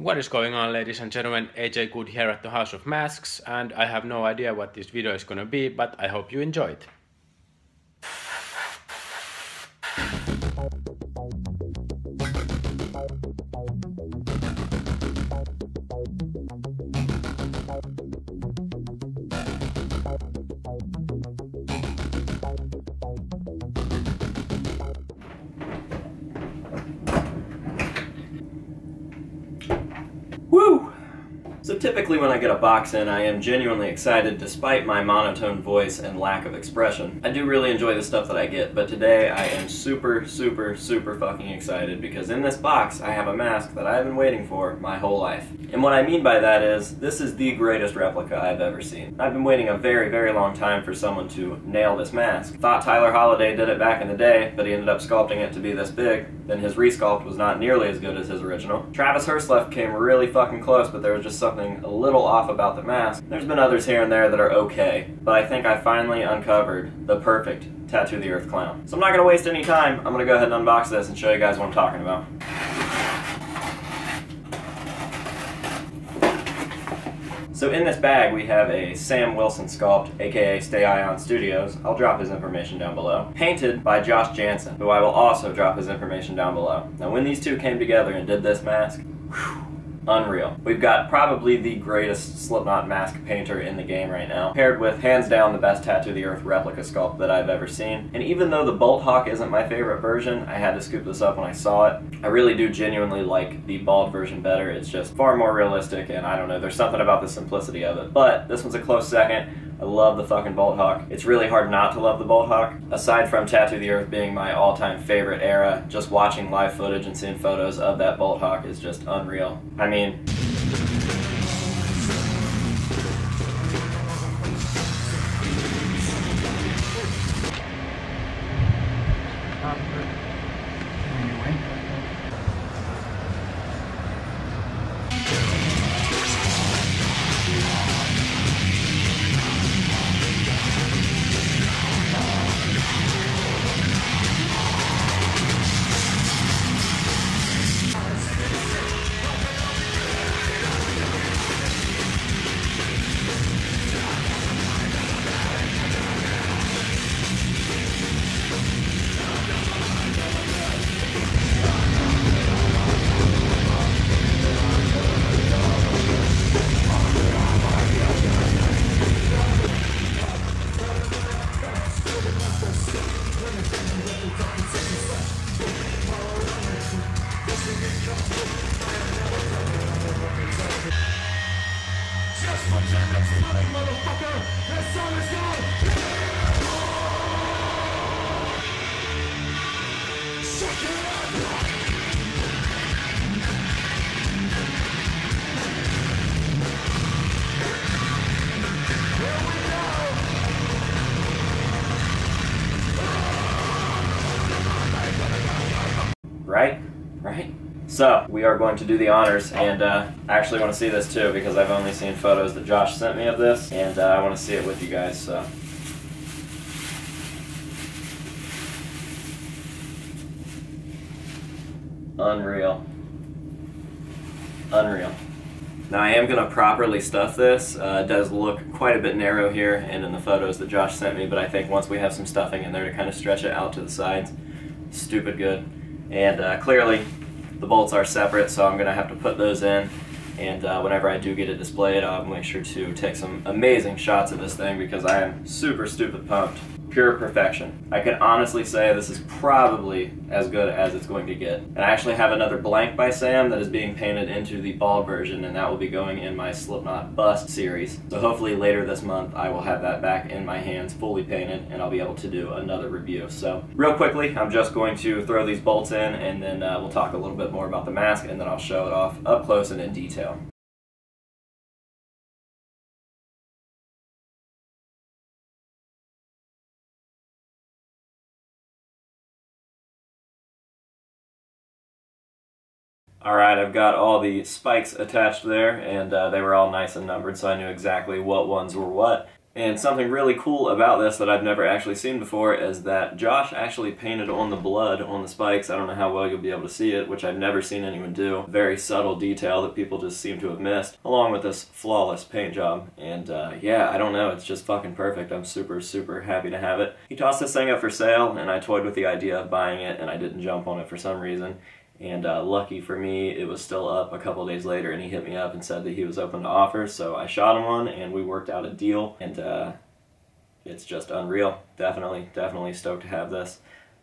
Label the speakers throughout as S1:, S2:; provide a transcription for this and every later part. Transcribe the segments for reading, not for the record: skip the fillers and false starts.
S1: What is going on, ladies and gentlemen? AJ Good here at the House of Masks, and I have no idea what this video is gonna be, but I hope you enjoy it.
S2: Woo! So typically when I get a box in, I am genuinely excited despite my monotone voice and lack of expression. I do really enjoy the stuff that I get, but today I am super fucking excited because in this box I have a mask that I've been waiting for my whole life. And what I mean by that is, this is the greatest replica I've ever seen. I've been waiting a very long time for someone to nail this mask. Thought Tyler Holliday did it back in the day, but he ended up sculpting it to be this big. Then his resculpt was not nearly as good as his original. Travis Hirsleff came really fucking close, but there was just something a little off about the mask. There's been others here and there that are okay, but I think I finally uncovered the perfect Tattoo the Earth clown. So I'm not gonna waste any time. I'm gonna go ahead and unbox this and show you guys what I'm talking about. So in this bag we have a Sam Wilson sculpt, aka Stay Ion Studios. I'll drop his information down below. Painted by Josh Jansen, who I will also drop his information down below. Now when these two came together and did this mask, whew, unreal. We've got probably the greatest Slipknot mask painter in the game right now, paired with hands down the best Tattoo the Earth replica sculpt that I've ever seen. And even though the Bolt Hawk isn't my favorite version, I had to scoop this up when I saw it. I really do genuinely like the bald version better. It's just far more realistic, and I don't know, there's something about the simplicity of it. But this one's a close second. I love the fucking Bolt Hawk. It's really hard not to love the Bolt Hawk. Aside from Tattoo the Earth being my all-time favorite era, just watching live footage and seeing photos of that Bolt Hawk is just unreal. I mean, Right? So, we are going to do the honors, and I actually want to see this too, because I've only seen photos that Josh sent me of this, and I want to see it with you guys, so. Unreal. Unreal. Now I am going to properly stuff this. It does look quite a bit narrow here and in the photos that Josh sent me, but I think once we have some stuffing in there to kind of stretch it out to the sides, stupid good. And clearly the bolts are separate, so I'm going to have to put those in, and whenever I do get it displayed, I'll make sure to take some amazing shots of this thing because I am super stupid pumped. Pure perfection. I can honestly say this is probably as good as it's going to get. And I actually have another blank by Sam that is being painted into the bald version, and that will be going in my Slipknot Bust series. So hopefully later this month I will have that back in my hands fully painted, and I'll be able to do another review. So real quickly, I'm just going to throw these bolts in, and then we'll talk a little bit more about the mask, and then I'll show it off up close and in detail. Alright, I've got all the spikes attached there, and they were all nice and numbered, so I knew exactly what ones were what. And something really cool about this that I've never actually seen before is that Josh actually painted on the blood on the spikes. I don't know how well you'll be able to see it, which I've never seen anyone do. Very subtle detail that people just seem to have missed, along with this flawless paint job. And yeah, I don't know, it's just fucking perfect. I'm super, super happy to have it. He tossed this thing up for sale, and I toyed with the idea of buying it, and I didn't jump on it for some reason. And lucky for me, it was still up a couple days later, and he hit me up and said that he was open to offers, so I shot him one, and we worked out a deal, and it's just unreal. Definitely stoked to have this.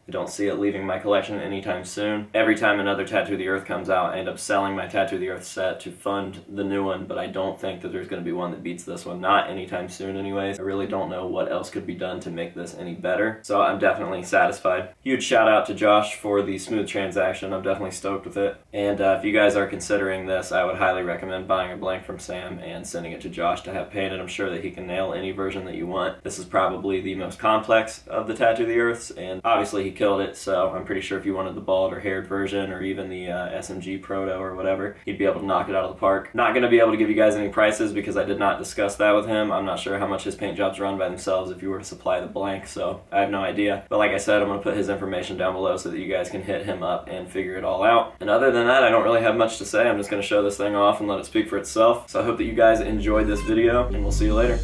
S2: I don't see it leaving my collection anytime soon. Every time another Tattoo of the Earth comes out, I end up selling my Tattoo of the Earth set to fund the new one, but I don't think that there's going to be one that beats this one. Not anytime soon anyways. I really don't know what else could be done to make this any better, so I'm definitely satisfied. Huge shout out to Josh for the smooth transaction. I'm definitely stoked with it. And if you guys are considering this, I would highly recommend buying a blank from Sam and sending it to Josh to have painted. I'm sure that he can nail any version that you want. This is probably the most complex of the Tattoo of the Earths, and obviously he killed it, so I'm pretty sure if you wanted the bald or haired version or even the SMG Proto or whatever, he'd be able to knock it out of the park. Not going to be able to give you guys any prices because I did not discuss that with him. I'm not sure how much his paint jobs run by themselves if you were to supply the blank, so I have no idea. But like I said, I'm going to put his information down below so that you guys can hit him up and figure it all out. And other than that, I don't really have much to say. I'm just going to show this thing off and let it speak for itself. So I hope that you guys enjoyed this video, and we'll see you later.